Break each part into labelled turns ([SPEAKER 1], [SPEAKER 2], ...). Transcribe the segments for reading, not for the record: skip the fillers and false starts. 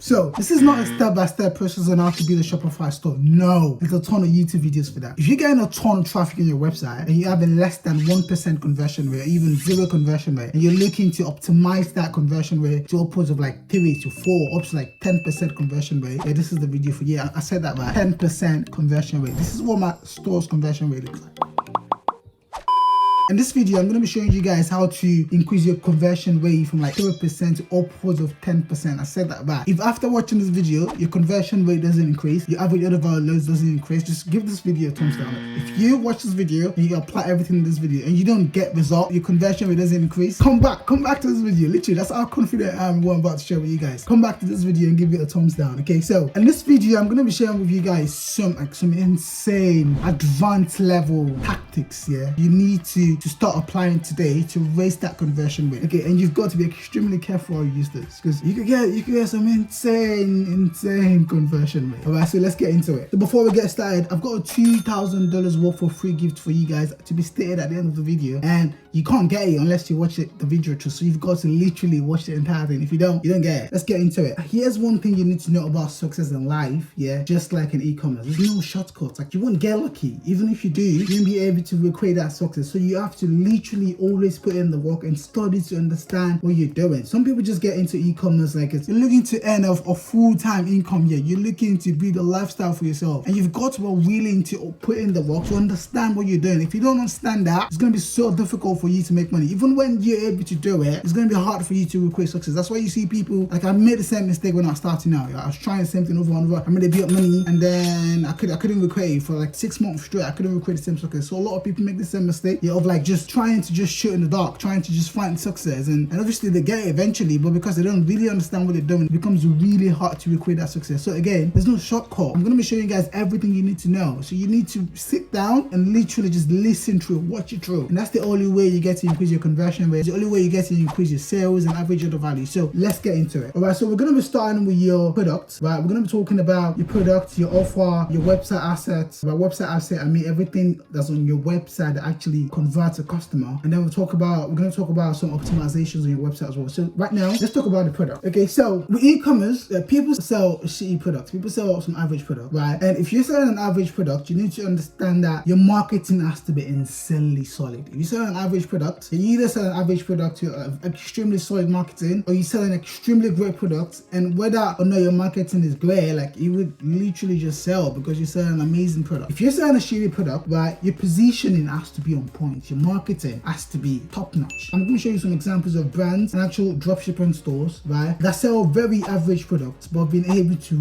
[SPEAKER 1] So this is not a step-by-step process on how to build a Shopify store. No, there's a ton of YouTube videos for that. If you're getting a ton of traffic on your website and you're having less than 1% conversion rate, or even 0 conversion rate, and you're looking to optimize that conversion rate to upwards of like 3 to 4, up to like 10% conversion rate, yeah, this is the video for you. I said that right, 10% conversion rate. This is what my store's conversion rate looks like. In this video, I'm going to be showing you guys how to increase your conversion rate from like 0% to upwards of 10%. I said that right. If after watching this video, your conversion rate doesn't increase, your average order value loads doesn't increase, just give this video a thumbs down. If you watch this video and you apply everything in this video and you don't get result, your conversion rate doesn't increase, come back to this video. Literally, that's how confident I am what I'm about to share with you guys. Come back to this video and give it a thumbs down. Okay, so in this video, I'm going to be sharing with you guys some insane advanced level tactics. Yeah, you need to start applying today to raise that conversion rate. Okay, and you've got to be extremely careful how you use this because you could get some insane conversion rate. All right, so let's get into it. So before we get started, I've got a $2,000 worth of free gift for you guys to be stated at the end of the video, and you can't get it unless you watch the video through. So you've got to literally watch the entire thing. If you don't get it. Let's get into it. Here's one thing you need to know about success in life. Yeah, just like in e-commerce, there's no shortcuts. Like you won't get lucky. Even if you do, you won't be able to recreate that success. So you have to literally always put in the work and study to understand what you're doing. Some people just get into e-commerce like you're looking to earn a full-time income here. You're looking to build a lifestyle for yourself, and you've got to be willing to put in the work to understand what you're doing. If you don't understand that, it's going to be so difficult for you to make money. Even when you're able to do it, it's going to be hard for you to recreate success. That's why you see people like I made the same mistake when I was starting out. I was trying the same thing over and over. I made a bit of money, and then I couldn't recreate it for like 6 months straight. I couldn't recreate the same success. So a lot of people make the same mistake, of like just trying to just shoot in the dark, trying to just find success, and obviously they get it eventually, but because they don't really understand what they're doing, it becomes really hard to recreate that success. So again, there's no shortcut. I'm going to be showing you guys everything you need to know. So you need to sit down and literally just listen through, watch it through, and that's the only way you get to increase your conversion rate. It's the only way you get to increase your sales and average order value. So let's get into it. All right, so we're going to be starting with your product, right? We're going to be talking about your product, your offer, your website assets. By website asset, I mean everything that's on your website that actually converts a customer. And then we're going to talk about some optimizations on your website as well. So right now, let's talk about the product. Okay, so with e-commerce, people sell shitty products. People sell some average product, right? And if you're selling an average product, you need to understand that your marketing has to be insanely solid. If you sell an average product, you either sell an average product to extremely solid marketing, or you sell an extremely great product, and whether or not your marketing is great, like you would literally just sell because you sell an amazing product. If you're selling a shitty product, right, your positioning has to be on point. Your marketing has to be top notch. I'm going to show you some examples of brands and actual dropshipping stores, right, that sell very average products but have been able to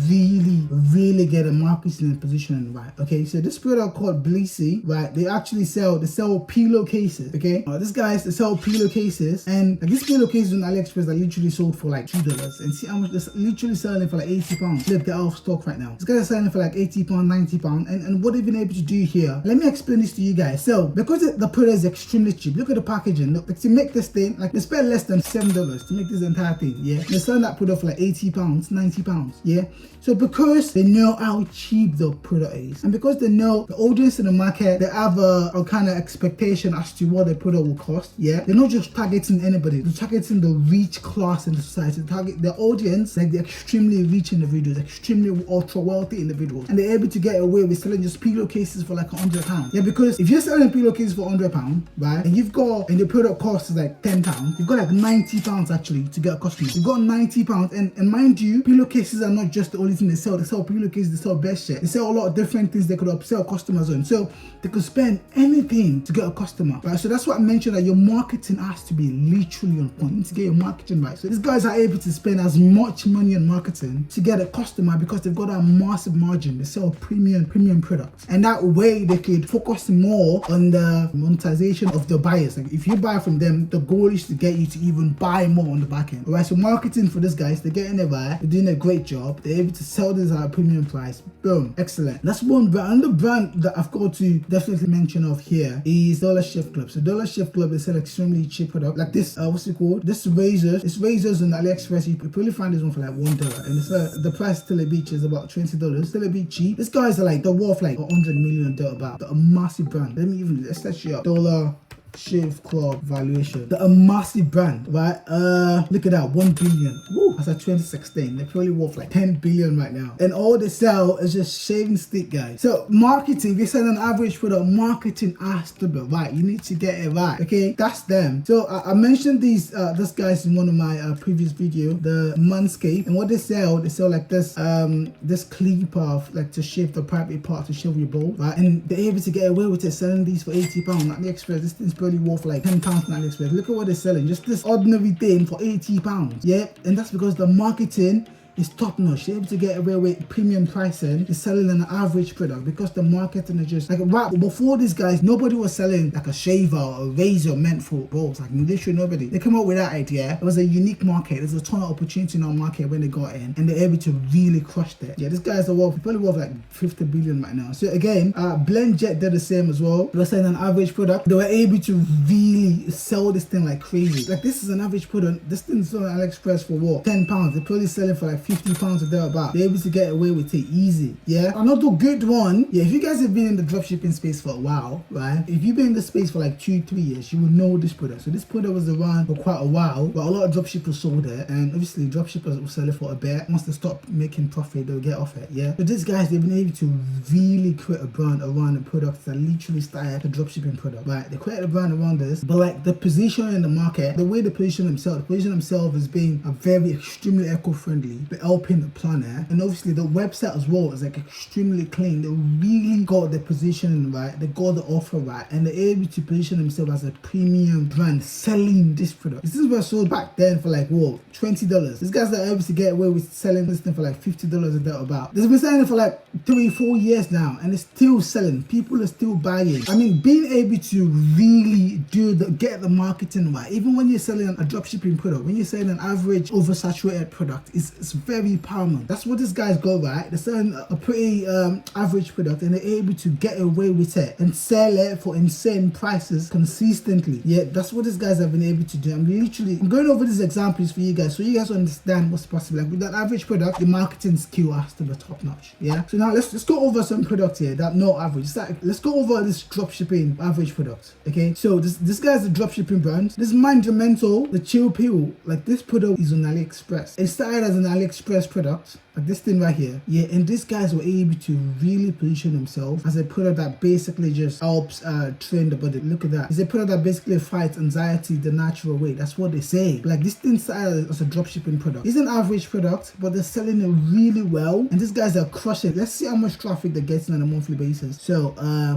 [SPEAKER 1] really get a marketing and positioning right. Okay, so this product called Bleacy, right, they sell pillowcases. Okay, they sell pillowcases, and like these pillowcases on AliExpress are literally sold for like $2, and see how much they're literally selling for like £80. Look, they're out of stock right now. These guys are selling for like £80, £90, and what they've been able to do here, let me explain this to you guys. So because the product is extremely cheap, look at the packaging. Look, like to make this thing, like they spent less than $7 to make this entire thing. Yeah, they're selling that product for like £80, £90. Yeah, so because they know how cheap the product is, and because they know the audience in the market, they have a kind of expectation as to what the product will cost. Yeah, they're not just targeting anybody, they're targeting the rich class in the society. They target the audience like the extremely rich individuals, extremely ultra wealthy individuals, and they're able to get away with selling just pillowcases for like £100. Yeah, because if you're selling pillowcases for £100, right, and the product cost is like £10, you've got like £90 actually to get a customer. You've got £90, and mind you, pillowcases are not just the only thing they sell. They sell pillowcases, they sell bed sheet, they sell a lot of different things they could upsell customers on. So they could spend anything to get a customer, right? So that's what I mentioned, that your marketing has to be literally on point. You need to get your marketing right. So these guys are able to spend as much money on marketing to get a customer because they've got a massive margin. They sell premium products, and that way they could focus more on the monetization of the buyers. Like if you buy from them, the goal is to get you to even buy more on the back end. All right, so marketing for these guys, they're getting it right, they're doing a great job, they're able to sell this at a premium price. Boom, excellent. That's one brand. Another brand that I've got to definitely mention of here is Dollar Shave Club. So Dollar Shave Club, they sell extremely cheap product like this. What's it called? This razors. It's razors on AliExpress. You could probably find this one for like $1, and it's the price still a bit is about $20. Still a bit cheap. These guys are like they're worth like $100 million about. They're a massive brand. Let's set you up. Dollar Shave Club valuation. They're a massive brand, right? Look at that, 1 billion. Woo, that's at 2016. They're probably worth like 10 billion right now. And all they sell is just shaving stick, guys. So marketing, if you're selling an average product, marketing has to be right. You need to get it right, okay? That's them. So I mentioned these guys in one of my previous video, the Manscaped, and what they sell like this this clipper like to shave the private part to shave your ball, right? And they're able to get away with it selling these for £80 on AliExpress. This thing's probably worth like £10 on AliExpress. Look at what they're selling, just this ordinary thing for £80. Yeah, and that's because the marketing is top notch. They're able to get away with premium pricing. They're selling an average product because the marketing is just like, right before these guys, nobody was selling like a shaver or a razor meant for balls. Like literally nobody. They came up with that idea. It was a unique market. There's a ton of opportunity in our market when they got in, and they're able to really crush it. Yeah, this guy's probably worth like 50 billion right now. So again, BlendJet did the same as well. They were selling an average product. They were able to really sell this thing like crazy. Like this is an average product. This thing's on AliExpress for what? £10. They're probably selling for like £50 or thereabout. They're able to get away with it easy. Yeah, another good one. Yeah, if you guys have been in the dropshipping space for a while, right? If you've been in the space for like 2-3 years, you will know this product. So this product was around for quite a while, but a lot of dropshippers sold it, and obviously dropshippers will sell it for a bit. Once they stop making profit, they'll get off it. Yeah, but these guys, they've been able to really create a brand around the product that literally started the dropshipping product. Right, they created a brand around this, but like the position in the market, the way they position themselves as being a very extremely eco-friendly, but helping the planet, and obviously the website as well is like extremely clean. They really got the positioning right, they got the offer right, and they're able to position themselves as a premium brand selling this product. This was sold back then for like what, $20. These guys are able to get away with selling this thing for like $50 or thereabout. They've been selling it for like 3-4 years now, and it's still selling. People are still buying. I mean, being able to really get the marketing right, even when you're selling a dropshipping product, when you're selling an average oversaturated product, it's very paramount. That's what these guys go right. They're selling a pretty average product, and they're able to get away with it and sell it for insane prices consistently. Yeah, that's what these guys have been able to do. I'm going over these examples for you guys so you guys understand what's possible. Like with that average product, the marketing skill has to be top notch. Yeah. So now let's go over some products here that no average. Let's go over this dropshipping average product. Okay. So this guy's a dropshipping brand. This Monumental, the chill pill. Like this product is on AliExpress. It started as an AliExpress product, like this thing right here. Yeah, and these guys were able to really position themselves as a product that basically just helps train the body. Look at that. It's a product that basically fights anxiety the natural way. That's what they say. Like this thing started as a dropshipping product. It's an average product, but they're selling it really well, and these guys are crushing. Let's see how much traffic they're getting on a monthly basis. So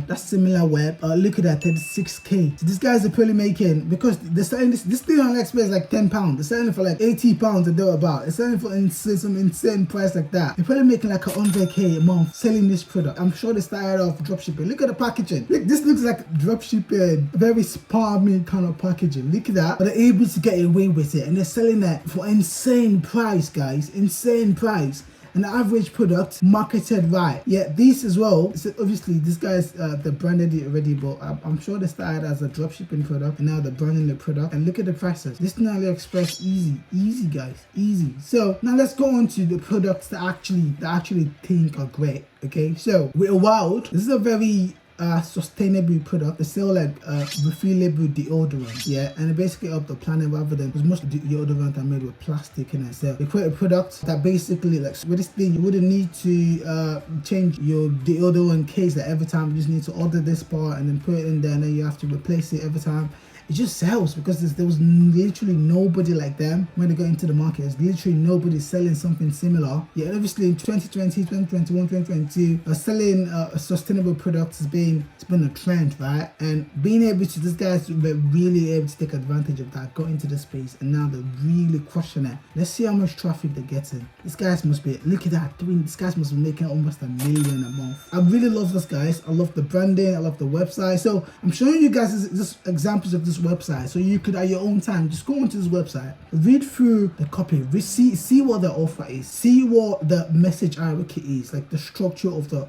[SPEAKER 1] that's similar web. Look at that, 36k. So these guys are probably making, because they're selling this thing on AliExpress is like £10. They're selling it for like £80 or thereabout. They're selling it for some insane price like that. They're probably making like 100k a month selling this product. I'm sure they started off dropshipping. Look at the packaging. Look, this looks like dropshipping, very spammy kind of packaging. Look at that. But they're able to get away with it, and they're selling that for insane price, guys. Insane price. An average product marketed right. Yeah, these as well. So obviously these guys they branded it already, but I'm sure they started as a dropshipping product and now they're branding the product. And look at the prices. This is AliExpress, easy guys, easy. So now let's go on to the products that actually think are great. Okay, so with Wild, this is a very sustainable product. They sell like refillable deodorant, yeah, and it basically help the planet rather than, because most deodorant are made with plastic in it. So they create a product that basically, like with this thing, you wouldn't need to change your deodorant case like every time. You just need to order this part and then put it in there, and then you have to replace it every time. It just sells because there was literally nobody like them when they got into the market. There's literally nobody selling something similar. Yeah, and obviously in 2020, 2021, 2022, selling a sustainable product has been a trend, right? And being able to, these guys were really able to take advantage of that, got into the space, and now they're really crushing it. Let's see how much traffic they're getting. These guys must be, look at that, these guys must be making almost $1 million a month. I really love these guys. I love the branding, I love the website. So I'm showing you guys just examples of this this website, so you could at your own time just go onto this website, read through the copy, see what the offer is, see what the message hierarchy is, like the structure of the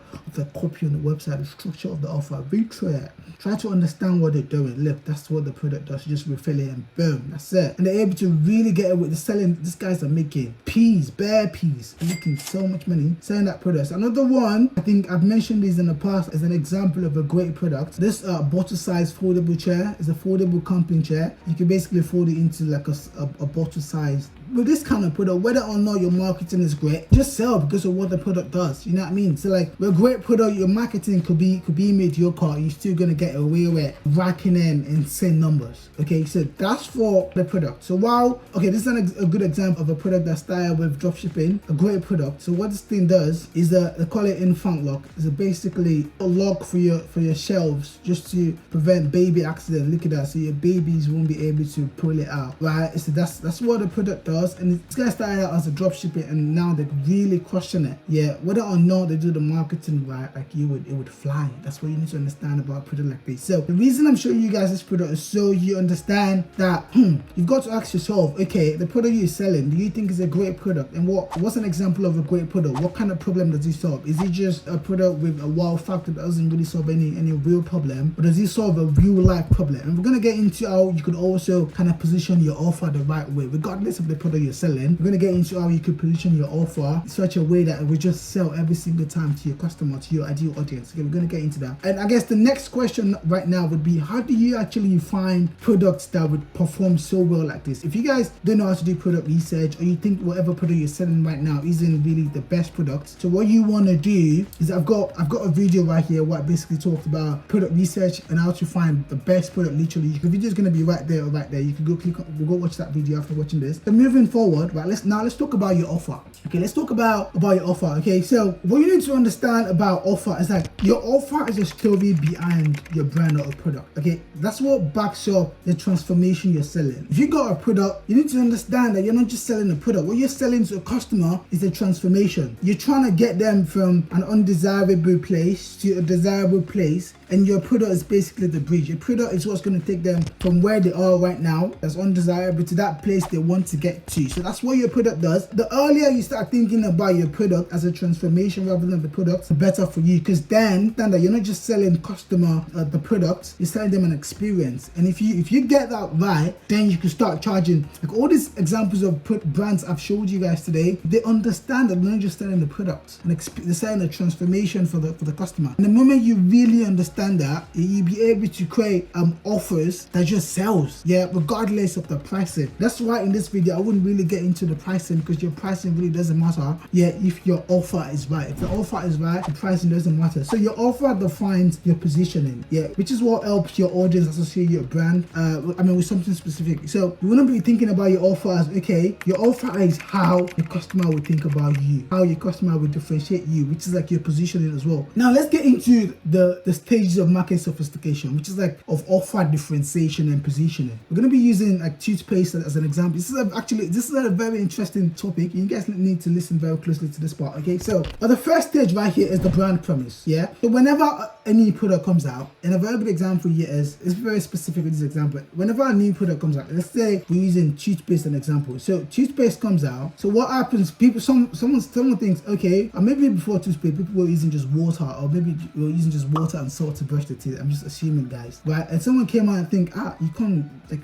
[SPEAKER 1] copy on the website, the structure of the offer. Read through it. Try to understand what they're doing. Look, that's what the product does. You just refill it and boom, that's it. And they're able to really get it with the selling. These guys are making peas, bare peas, making so much money selling that product. Another one, I think I've mentioned these in the past as an example of a great product. This bottle size foldable chair is a foldable camping chair. You can basically fold it into like a bottle size. With this kind of product, whether or not your marketing is great, just sell because of what the product does. You know what I mean? So like with a great product, your marketing could be mediocre. You're still gonna get away with racking in insane numbers. Okay, so that's for the product. So while this is a good example of a product that started with dropshipping, a great product. So what this thing does is they call it infant lock. It's basically a lock for your shelves just to prevent baby accident. Look at that, so your babies won't be able to pull it out, right? So that's what the product does. And this guy started out as a dropshipping, and now they're really crushing it. Yeah, whether or not they do the marketing right, like it would fly. That's what you need to understand about a product like this. So the reason I'm showing you guys this product is so you understand that you've got to ask yourself, okay, the product you're selling, do you think is a great product? And what's an example of a great product? What kind of problem does it solve? Is it just a product with a wow factor that doesn't really solve any real problem, or does it solve a real life problem? And we're gonna get into how you could also kind of position your offer the right way, regardless of the product you're selling. We're going to get into how you could position your offer in such a way that it will just sell every single time to your customer, to your ideal audience. Okay, we're going to get into that. And I guess the next question right now would be, how do you actually find products that would perform so well like this? If you guys don't know how to do product research, or you think whatever product you're selling right now isn't really the best product, so what you want to do is I've got a video right here where I basically talked about product research and how to find the best product. Literally, the video is going to be right there or right there. You can go watch that video after watching this. So moving forward, right, let's talk about your offer. Okay, let's talk about your offer. Okay, so what you need to understand about offer is that your offer is a story behind your brand or product. Okay, that's what backs up the transformation you're selling. If you got a product, you need to understand that you're not just selling a product. What you're selling to a customer is a transformation. You're trying to get them from an undesirable place to a desirable place, and your product is basically the bridge. Your product is what's going to take them from where they are right now, that's undesirable, to that place they want to get to. So that's what your product does. The earlier you start thinking about your product as a transformation rather than the product, the better for you, because then that you're not just selling customer the product, you're selling them an experience. And if you get that right, then you can start charging. Like all these examples of brands I've showed you guys today, they understand that they're not just selling the product, and they're selling a transformation for the customer. And the moment you really understand that, you'll be able to create offers that just sells, regardless of the pricing. That's why in this video I wouldn't really get into the pricing, because your pricing really doesn't matter if your offer is right. If the offer is right, the pricing doesn't matter. So your offer defines your positioning, which is what helps your audience associate your brand with something specific. So you wouldn't be thinking about your offer as, okay, your offer is how your customer would think about you, how your customer would differentiate you, which is like your positioning as well. Now let's get into the stages of market sophistication, which is like of offer differentiation and positioning. We're going to be using like toothpaste as an example. This is a very interesting topic. You guys need to listen very closely to this part. Okay, so the first stage right here is the brand promise. So whenever a new product comes out, and a very good example here is very specific with this example. Whenever a new product comes out, let's say we're using toothpaste as an example. So toothpaste comes out. So what happens? Someone thinks, okay, or maybe before toothpaste, people were using just water, or maybe we were using just water and salt to brush the teeth. I'm just assuming, guys, right? And someone came out and think,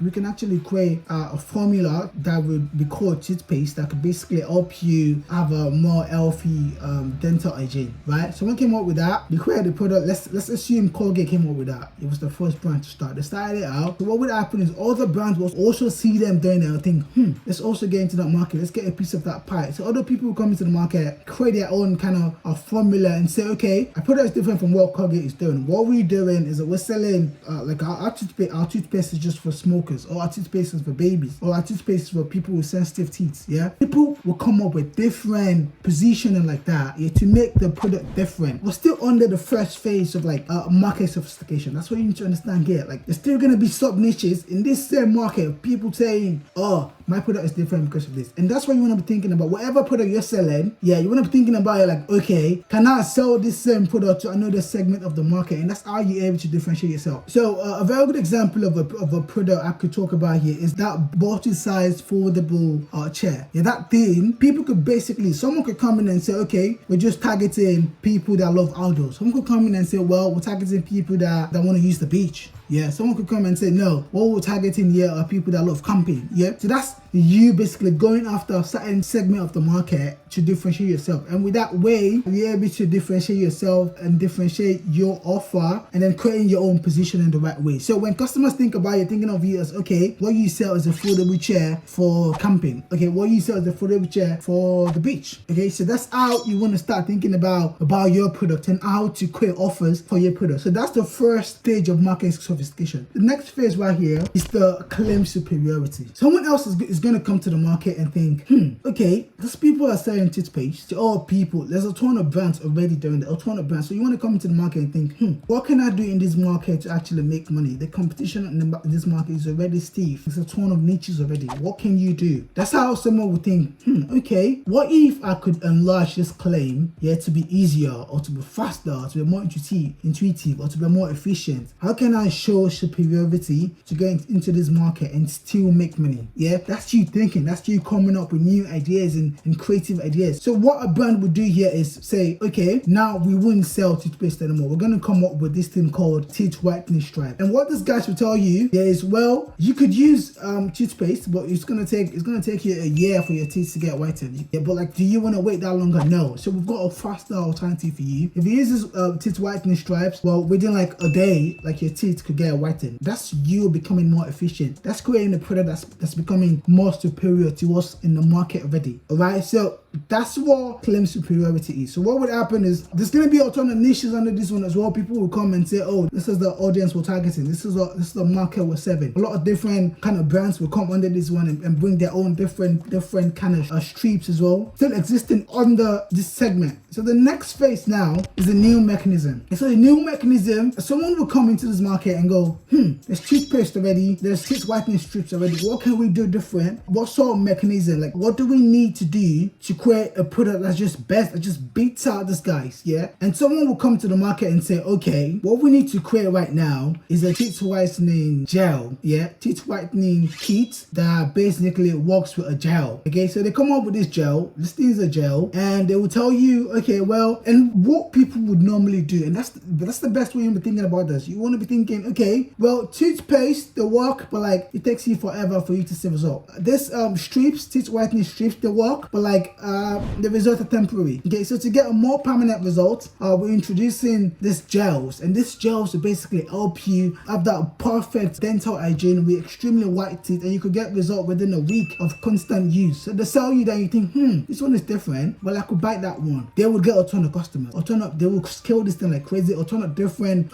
[SPEAKER 1] we can actually create a formula that would be called toothpaste that could basically help you have a more healthy dental hygiene, right? Someone came up with that. They created the product. Let's assume Colgate came up with that. It was the first brand to start. They started it out. So what would happen is other brands will also see them doing it and think, let's also get into that market. Let's get a piece of that pie. So other people will come into the market, create their own kind of a formula and say, okay, our product is different from what Colgate is doing. What we're doing is that we're selling like our toothpaste is just for smokers, or our toothpaste is for babies, or our toothpaste is for people with sensitive teeth. People will come up with different positioning like that to make the product different. We're still under the first phase of like market sophistication. That's what you need to understand here. Like there's still gonna be sub niches in this same market of people saying, oh, my product is different because of this. And that's what you want to be thinking about. Whatever product you're selling, yeah, you want to be thinking about it like, okay, can I sell this same product to another segment of the market? And that's how you're able to differentiate yourself. So a very good example of a product I could talk about here is that bottle-sized foldable chair. Yeah, that thing, people could basically, someone could come in and say, okay, we're just targeting people that love outdoors. Someone could come in and say, well, we're targeting people that want to use the beach. Yeah, someone could come and say, no, what we're targeting here are people that love camping. Yeah, so that's you basically going after a certain segment of the market to differentiate yourself. And with that way, you're able to differentiate yourself and differentiate your offer and then creating your own position in the right way. So when customers think about you, thinking of you as, okay, what you sell is a foldable chair for camping. Okay, what you sell is a foldable chair for the beach. Okay, so that's how you want to start thinking about your product and how to create offers for your product. So that's the first stage of marketing sophistication. The next phase right here is the claim superiority. Someone else is going to come to the market and think, okay, those people are selling toothpaste to all people. There's a ton of brands already doing that, a ton of brands. So you want to come into the market and think, what can I do in this market to actually make money? The competition in this market is already stiff. There's a ton of niches already. What can you do? That's how someone would think, okay, what if I could enlarge this claim, yeah, to be easier or to be faster, or to be more intuitive or to be more efficient? How can I show superiority to go into this market and still make money? Yeah, that's you thinking. That's you coming up with new ideas and creative ideas. So what a brand would do here is say, okay, now we wouldn't sell toothpaste anymore. We're going to come up with this thing called teeth whitening stripe. And what this guys will tell you is, well, you could use toothpaste, but it's gonna take you a year for your teeth to get whitened. Yeah, but like, do you want to wait that longer? No. So we've got a faster alternative for you. If you use this teeth whitening stripes, well, within like a day, like your teeth could get whitened. That's you becoming more efficient. That's creating a product that's becoming more superior to what's in the market already. All right, so that's what claim superiority is. So what would happen is there's going to be a ton of niches under this one as well. People will come and say, oh, this is the audience we're targeting. This is the market we're serving. A lot of different kind of brands will come under this one and bring their own different kind of strips as well, still existing under this segment. So the next phase now is a new mechanism. And so the new mechanism, someone will come into this market and go, there's toothpaste already, there's teeth whitening strips already. What can we do different? What sort of mechanism? Like, what do we need to do to create a product that's just best, that just beats out this guys? Yeah. And someone will come to the market and say, okay, what we need to create right now is a teeth whitening gel. Yeah, teeth whitening kit that basically works with a gel. Okay, so they come up with this gel. This thing is a gel, and they will tell you, okay, well, and what people would normally do, and that's the best way to be thinking about this. You want to be thinking, okay, well, toothpaste, they work, but like it takes you forever for you to see result. This strips, teeth whitening strips, they work, but like the results are temporary. Okay, so to get a more permanent result, we're introducing these gels, and these gels will basically help you have that perfect dental hygiene with extremely white teeth, and you could get result within a week of constant use. So they sell you that, you think, this one is different, well, I could buy that one. They will get a ton of customers, they will scale this thing like crazy. A ton of different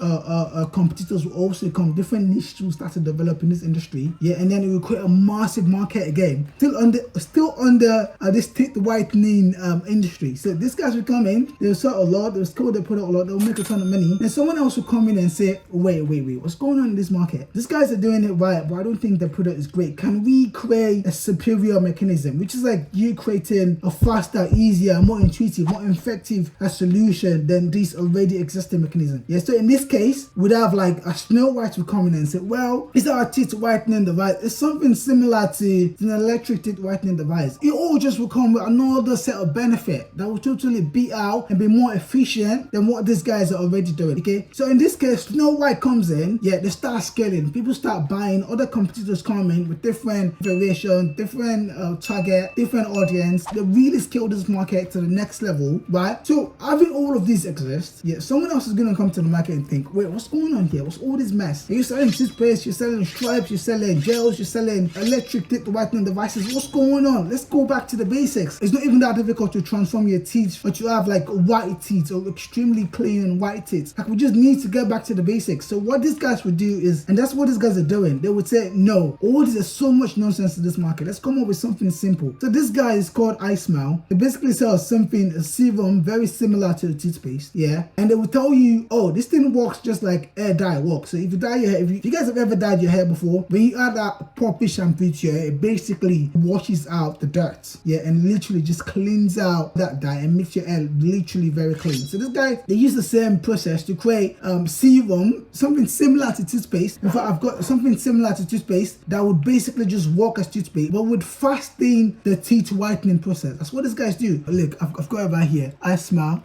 [SPEAKER 1] competitors will also come, different niches will start to develop in this industry. Yeah, and then it will create a massive market again, still under this teeth whitening industry. So these guys will come in, they'll sell a lot, they'll scale their product a lot, they'll make a ton of money. Then someone else will come in and say, wait, what's going on in this market? These guys are doing it right, but I don't think the product is great. Can we create a superior mechanism, which is like you creating a faster, easier, more intuitive, more effective solution than this already existing mechanism? Yeah, so in this case, we'd have like a Snow White will come in and say, well, is our teeth whitening device? It's something similar to an electric teeth whitening device. It all just will come with another set of benefit that will totally beat out and be more efficient than what these guys are already doing. Okay, so in this case, Snow White comes in, yeah, they start scaling. People start buying, other competitors come in with different variation, different target, different audience. They really scale this market to the next level, right? So having all of these exist, yeah, someone else is gonna come to the market and think, wait, what's going on here? What's all this mess? Are you selling toothpaste? You're selling stripes? You're selling gels? You're selling electric teeth whitening devices? What's going on? Let's go back to the basics. It's not even that difficult to transform your teeth or to have like white teeth or extremely clean and white teeth. Like we just need to get back to the basics. So what these guys would do is, and that's what these guys are doing, they would say, no, all this is so much nonsense to this market. Let's come up with something simple. So this guy is called iSmile. It basically sells something, a serum very similar to the toothpaste, yeah? And they will tell you, oh, this thing works just like hair dye works. So if you dye your hair, if you guys have ever dyed your hair before, when you add that poppy shampoo to your hair, it basically washes out the dirt, yeah, and literally just cleans out that dye and makes your hair literally very clean. So this guy, they use the same process to create serum, something similar to toothpaste. In fact, I've got something similar to toothpaste that would basically just work as toothpaste, but would fasten the teeth whitening process. That's what these guys do. Look, I've got it right here. iSmile.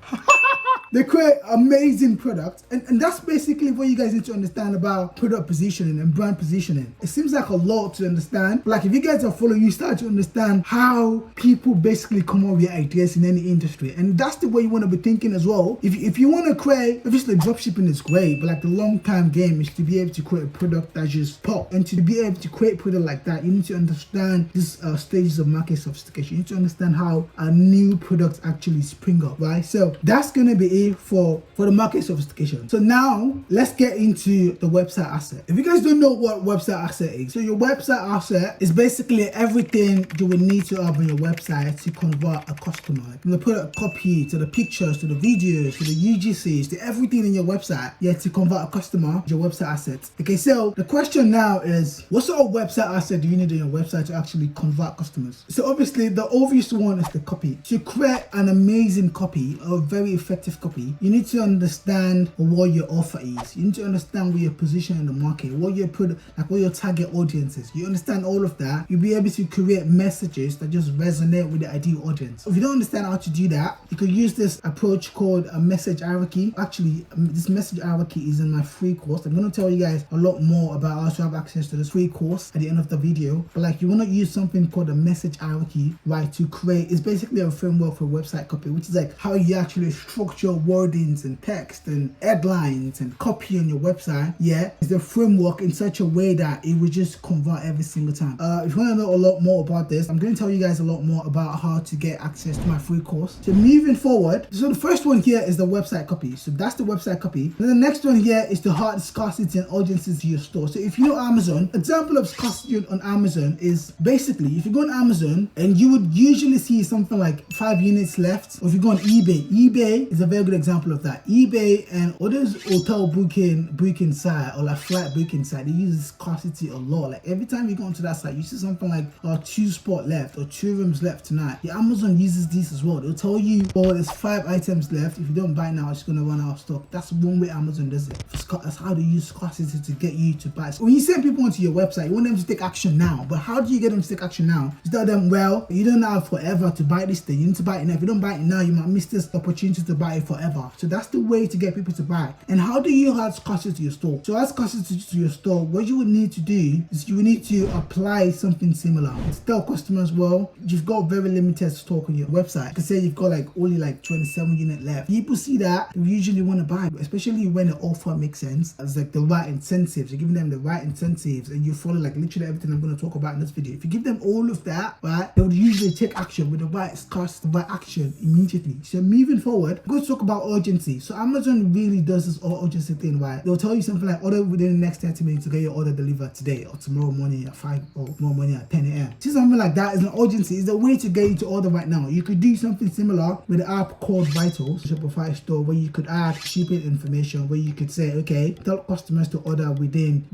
[SPEAKER 1] They create amazing products, and that's basically what you guys need to understand about product positioning and brand positioning. It seems like a lot to understand, but like if you guys are following, you start to understand how people basically come up with ideas in any industry, and that's the way you want to be thinking as well. If you want to create, obviously dropshipping is great, but like the long-term game is to be able to create a product that just pop, and to be able to create product like that, you need to understand these stages of market sophistication. You need to understand how new products actually spring up, right? So that's gonna be for the market sophistication. So now let's get into the website asset. If you guys don't know what website asset is, so your website asset is basically everything you will need to have on your website to convert a customer. From the product copy to the pictures to the videos to the UGCs to everything in your website, yeah, to convert a customer, your website assets. Okay, so the question now is, what sort of website asset do you need on your website to actually convert customers? So obviously the obvious one is the copy. To create an amazing copy, a very effective copy, you need to understand what your offer is. You need to understand where your position in the market, what your product, like what your target audience is. You understand all of that, you'll be able to create messages that just resonate with the ideal audience. If you don't understand how to do that, you could use this approach called a message hierarchy. Actually, this message hierarchy is in my free course. I'm going to tell you guys a lot more about how to have access to this free course at the end of the video. But like, you want to use something called a message hierarchy, right, to create, it's basically a framework for website copy, which is like how you actually structure wordings and text and headlines and copy on your website. Yeah, it's the framework in such a way that it will just convert every single time. If you want to know a lot more about this, I'm going to tell you guys a lot more about how to get access to my free course. So moving forward, so the first one here is the website copy. So that's the website copy. And the next one here is the hard scarcity and urgency to your store. So if you know Amazon, example of scarcity on Amazon is basically if you go on Amazon and you would usually see something like 5 units left, or if you go on eBay is a very good example of that. eBay and others hotel booking site or like flight booking site, they use scarcity a lot. Like every time you go onto that site, you see something like 2 spots left or 2 rooms left tonight. Yeah, Amazon uses this as well. They'll tell you, oh, there's 5 items left. If you don't buy now, it's gonna run out of stock. That's one way Amazon does it. That's how they use scarcity to get you to buy. So when you send people onto your website, you want them to take action now. But how do you get them to take action now? You tell them, well, you don't have forever to buy this thing. You need to buy it now. If you don't buy it now, you might miss this opportunity to buy it forever. So that's the way to get people to buy. And how do you add scarcity to your store? So add scarcity to your store, what you would need to do is you would need to apply something similar. To tell customers, well, you've got very limited stock on your website. You can say you've got like only like 27 units left. People see that, they usually want to buy, especially when the offer makes sense. It's like the right incentives. You're giving them the right incentives and you follow like literally everything I'm going to talk about in this video. If you give them all of that, right, they would usually take action with the right scarcity, the right action immediately. So moving forward, I'm going to talk about urgency. So Amazon really does this urgency thing, right? They'll tell you something like order within the next 30 minutes to get your order delivered today or tomorrow morning at 5 or tomorrow morning at 10 a.m. See, something like that is an urgency. It's a way to get you to order right now. You could do something similar with the app called Vitals, Shopify store, where you could add shipping information, where you could say, okay, tell customers to order within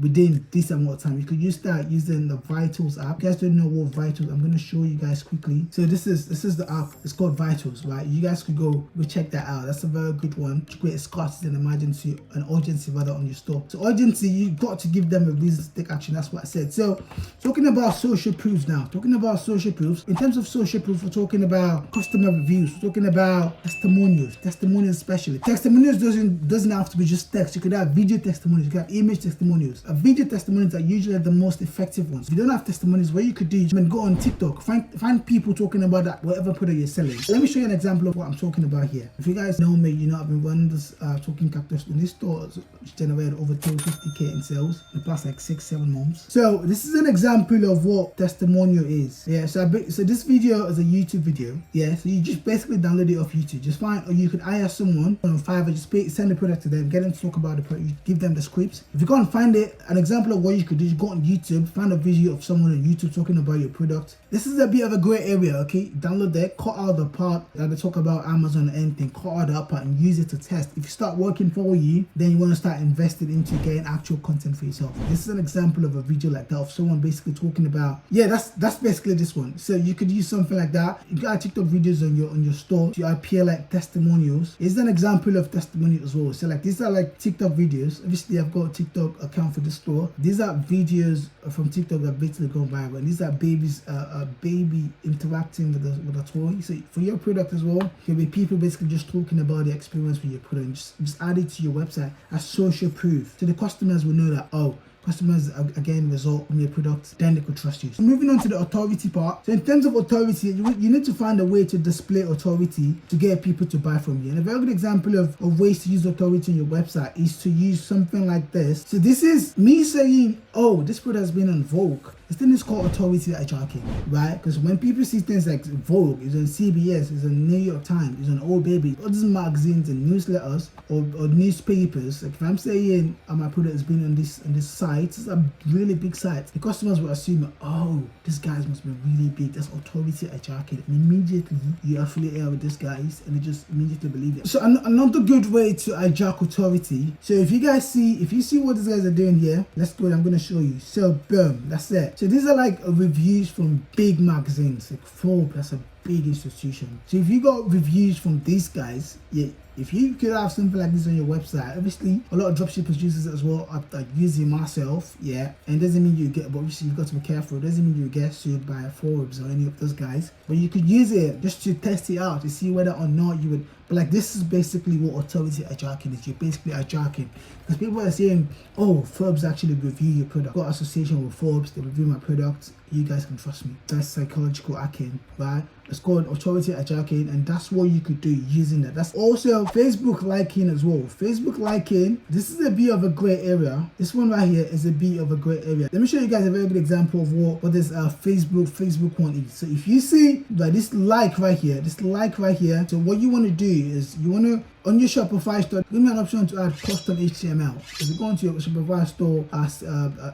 [SPEAKER 1] this amount of time. You could start using the Vitals app. You guys don't know what Vitals, I'm going to show you guys quickly. So this is the app. It's called Vitals, right? You guys could go check that out. That's a very good one to create scarcity and emergency and urgency rather on your store. So urgency, you got to give them a reason to take action. That's what I said. So talking about social proofs now. Talking about social proofs. In terms of social proof, we're talking about customer reviews. We're talking about testimonials. Testimonials especially. Testimonials doesn't have to be just text. You could have video testimonials. You could have image testimonials. Video testimonials are usually the most effective ones. If you don't have testimonials, what you could do is go on TikTok. Find people talking about that whatever product you're selling. Let me show you an example of what I'm talking about here. If you guys know know me, you know I've been running this talking cactus in this store, which generated over 250k in sales in the past like 6-7 months. So this is an example of what testimonial is. Yeah, so this video is a YouTube video. Yeah, so you just basically download it off YouTube. Just find, or you could hire someone on Fiverr, just send the product to them, get them to talk about the product, you give them the scripts. If you can't find it, an example of what you could do is go on YouTube, find a video of someone on YouTube talking about your product. This is a bit of a great area, okay? Download that, cut out the part that they talk about Amazon or anything, cut out that part and use it to test. If you start working for you, then you want to start investing into getting actual content for yourself. This is an example of a video like that of someone basically talking about, yeah, that's basically this one. So you could use something like that. You got TikTok videos on your store to appear like testimonials. It's an example of testimonial as well. So like these are like TikTok videos. Obviously I've got a TikTok account for the store. These are videos from TikTok that basically go viral. And these are babies, a baby interacting with a toy. So for your product as well, there'll be people basically just talking about the experience with your product and just add it to your website as social proof. So the customers will know that, oh, customers again result from your products, then they could trust you. So moving on to the authority part. So in terms of authority, you need to find a way to display authority to get people to buy from you. And a very good example of ways to use authority on your website is to use something like this. So this is me saying, oh, this product has been on Vogue. This thing is called authority hijacking, right? Because when people see things like Vogue, it's on CBS, it's on New York Times, it's on Old Baby, all these magazines and newsletters or newspapers, like if I'm saying my product has been on this site, it's a really big site, the customers will assume, oh, this guys must be really big, that's authority hijacking, and immediately you affiliate with these guys and they just immediately believe it. So another good way to hijack authority, so if you see what these guys are doing here, let's go, I'm going to show you. So boom, that's it. So these are like reviews from big magazines, like Forbes, that's a big institution. So if you got reviews from these guys, yeah, if you could have something like this on your website, obviously a lot of dropshippers use this as well. I use it myself, yeah, and it doesn't mean you get, but obviously you've got to be careful. It doesn't mean you get sued by Forbes or any of those guys, but you could use it just to test it out to see whether or not you would. But like this is basically what authority hijacking is. You're basically hijacking because people are saying, oh, Forbes actually review your product. Got association with Forbes, they review my product. You guys can trust me. That's psychological hacking, right? It's called authority hijacking, and that's what you could do using that. That's also Facebook liking as well. Facebook liking, this is a bit of a gray area. This one right here is a bit of a gray area. Let me show you guys a very good example of what this Facebook one is. So if you see that this like right here, so what you want to do is you want to, on your Shopify store, give me an option to add custom HTML. If you go into your Shopify store as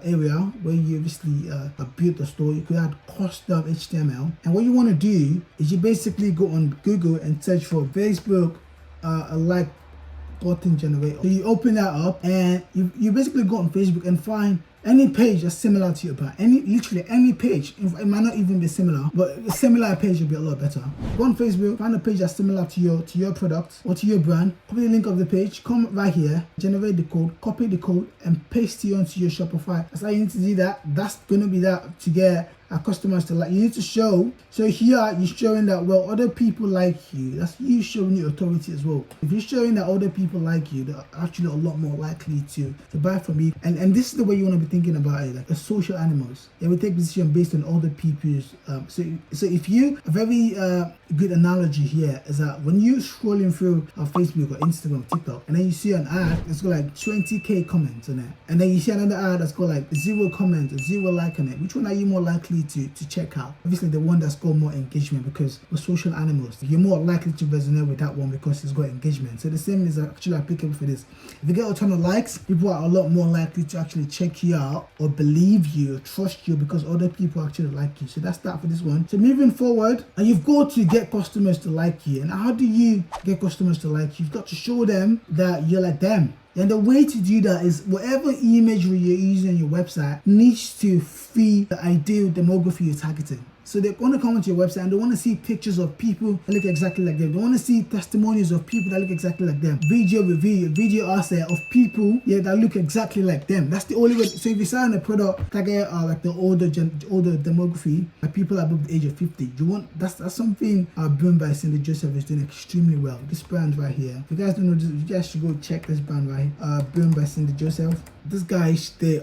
[SPEAKER 1] area where you obviously build the store, you could add custom HTML. And what you want to do is you basically go on Google and search for Facebook like button generator. So you open that up and you basically go on Facebook and find any page that's similar to your brand, literally any page. It might not even be similar, but a similar page will be a lot better. Go on Facebook, find a page that's similar to your product or to your brand, copy the link of the page, come right here, generate the code, copy the code, and paste it onto your Shopify. That's how you need to do that. That's gonna be that to get our customers to like. You need to show, so here you're showing that, well, other people like you. That's you showing your authority as well. If you're showing that other people like you, they're actually a lot more likely to buy from you. And this is the way you want to be thinking about it, like a social animals. They will take decision based on other people's so if you, a very good analogy here is that when you scrolling through Facebook or Instagram, TikTok, and then you see an ad that's got like 20k comments on it, and then you see another ad that's got like 0 comments or 0 like on it, which one are you more likely to check out? Obviously the one that's got more engagement, because we're social animals. You're more likely to resonate with that one because it's got engagement. So the same is actually applicable for this. If you get a ton of likes, people are a lot more likely to actually check you out or believe you or trust you because other people actually like you. So that's that for this one. So moving forward, and you've got to get customers to like you. And how do you get customers to like you? You've got to show them that you're like them. And the way to do that is whatever imagery you're using on your website needs to fit the ideal demography you're targeting. So they're going to come onto your website and they want to see pictures of people that look exactly like them. They want to see testimonials of people that look exactly like them. Video asset of people, yeah, that look exactly like them. That's the only way. So if you're selling a product target like the older demography, like people above the age of 50, you want that's something Brand by Cindy Joseph is doing extremely well. This brand right here. If you guys don't know this, you guys should go check this brand right here. Brand by Cindy Joseph. These guys, they're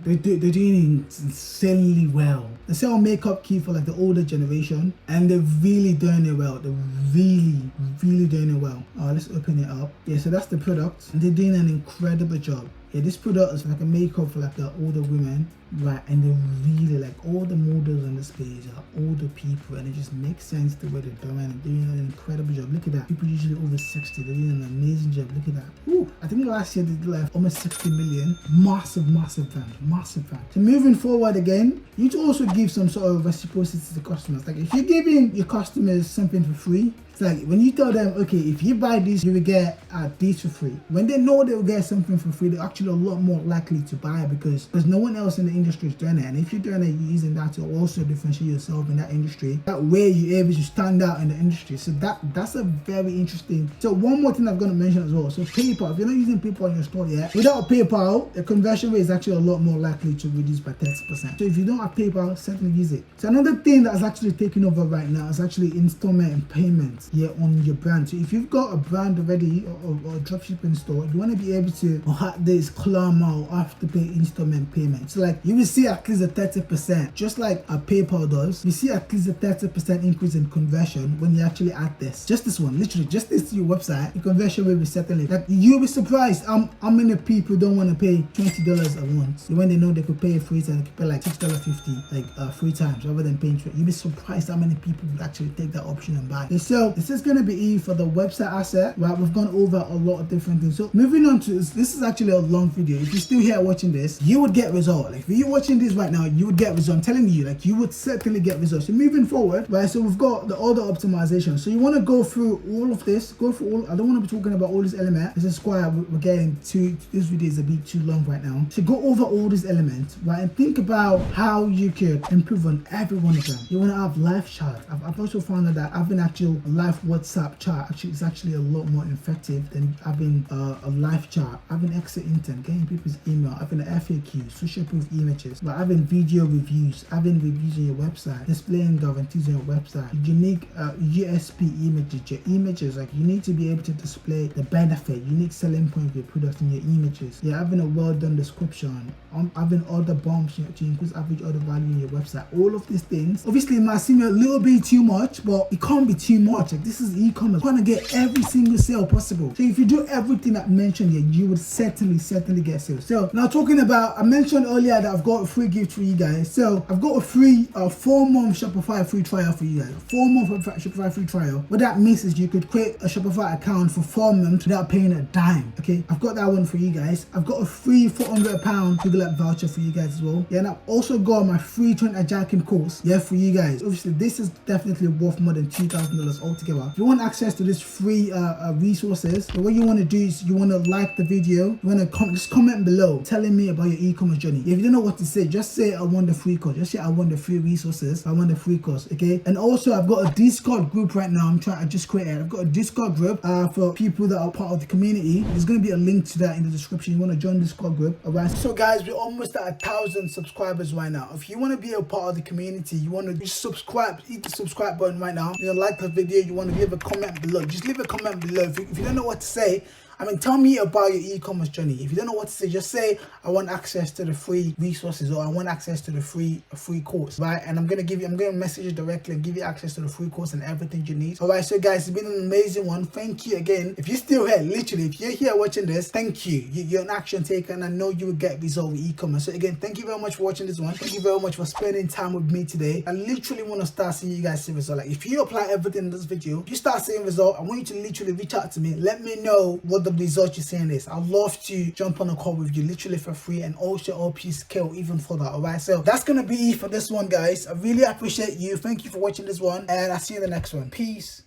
[SPEAKER 1] doing insanely well. They sell makeup kit for like like the older generation, and they're really doing it well. They're really doing it well. Let's open it up. Yeah, so that's the product, and they're doing an incredible job. Yeah, this product is like a makeup for like the older women, right? And they really, like, all the models on this page are older people, and it just makes sense the way they're doing and doing an incredible job. Look at that. People usually over 60, they're doing an amazing job. Look at that. Ooh, I think last year they did like almost 60 million. Massive brand. So moving forward again, you need to also give some sort of reciprocity to the customers. Like if you're giving your customers something for free, it's like when you tell them, okay, if you buy this, you will get these for free. When they know they will get something for free, they're actually a lot more likely to buy it because no one else in the industry is doing it. And if you're doing it, you're using that to also differentiate yourself in that industry. That way you're able to stand out in the industry. So that's a very interesting. So one more thing I'm going to mention as well. So PayPal, if you're not using PayPal in your store yet, without PayPal, the conversion rate is actually a lot more likely to reduce by 30%. So if you don't have PayPal, certainly use it. So another thing that's actually taking over right now is actually installment and payments on your brand. So if you've got a brand already or a dropshipping store, you want to be able to have this or have to pay installment payment. So like you will see at least a 30%, just like a PayPal does. You see at least a 30% increase in conversion when you actually add this. Just this one, literally just this to your website, the conversion will be certainly, like, you'll be surprised how many people don't want to pay $20 at once. So when they know they could pay it 3 times, they could pay like $6.50 like 3 times rather than paying 20. You'll be surprised how many people would actually take that option and buy. So this is going to be for the website asset, right? We've gone over a lot of different things. So moving on to this is actually a long video. If you're still here watching this, you would get result. Like if you're watching this right now, you would get result. I'm telling you, like you would certainly get results. So moving forward, right? So we've got the order optimization. So you want to go through all of this. Go through all. I don't want to be talking about all these elements. This is why we're getting too. This video is a bit too long right now. So go over all these elements, right? And think about how you could improve on every one of them. You want to have live chat. I've also found out that having actual live WhatsApp chat is actually a lot more effective than having a live chat, having extra intent, getting people's email, having an FAQ, social proof images, but having video reviews, having reviews on your website, displaying guarantees on your website, unique USP images, your images, like you need to be able to display the benefit, unique selling point of your product in your images. You're having a well done description, having other bumps to increase average order value in your website. All of these things, obviously it might seem a little bit too much, but it can't be too much. Like this is e-commerce. You want to get every single sale possible. So if you do everything I mentioned here, you would certainly get sales. So now talking about, I mentioned earlier that I've got a free gift for you guys. So I've got a free 4-month Shopify free trial for you guys. 4-month Shopify free trial. What that means is you could create a Shopify account for 4 months without paying a dime. Okay, I've got that one for you guys. I've got a free £400 Google App voucher for you guys as well. Yeah, and I've also got my free 20 Ajakin course. Yeah, for you guys. Obviously, this is definitely worth more than $2,000 altogether. If you want access to this free resources, so what you want to do is you want to like the video. You want to just comment below telling me about your e-commerce journey. If you don't know what to say, just say I want the free course. Just say I want the free resources. I want the free course. Okay. And also I've got a Discord group right now. I just created. I've got a Discord group for people that are part of the community. There's going to be a link to that in the description. You want to join the Discord group. Alright. So guys, we're almost at 1,000 subscribers right now. If you want to be a part of the community, you want to just subscribe. Hit the subscribe button right now. You like the video. You want to leave a comment below. Just leave a comment below. If you don't know what to say, I mean, tell me about your e-commerce journey. If you don't know what to say, just say, I want access to the free resources, or I want access to the free course, right? And I'm going to message you directly and give you access to the free course and everything you need. All right, so guys, it's been an amazing one. Thank you again. If you're still here, literally, if you're here watching this, thank you. You're an action taker, and I know you will get results with e-commerce. So again, thank you very much for watching this one. Thank you very much for spending time with me today. I literally want to start seeing you guys see results. Like if you apply everything in this video, you start seeing results, I want you to literally reach out to me. Let me know what the results you're seeing is. I'd love to jump on a call with you literally for free and also help you scale even further. All right, so that's gonna be it for this one, guys. I really appreciate you. Thank you for watching this one, and I'll see you in the next one. Peace.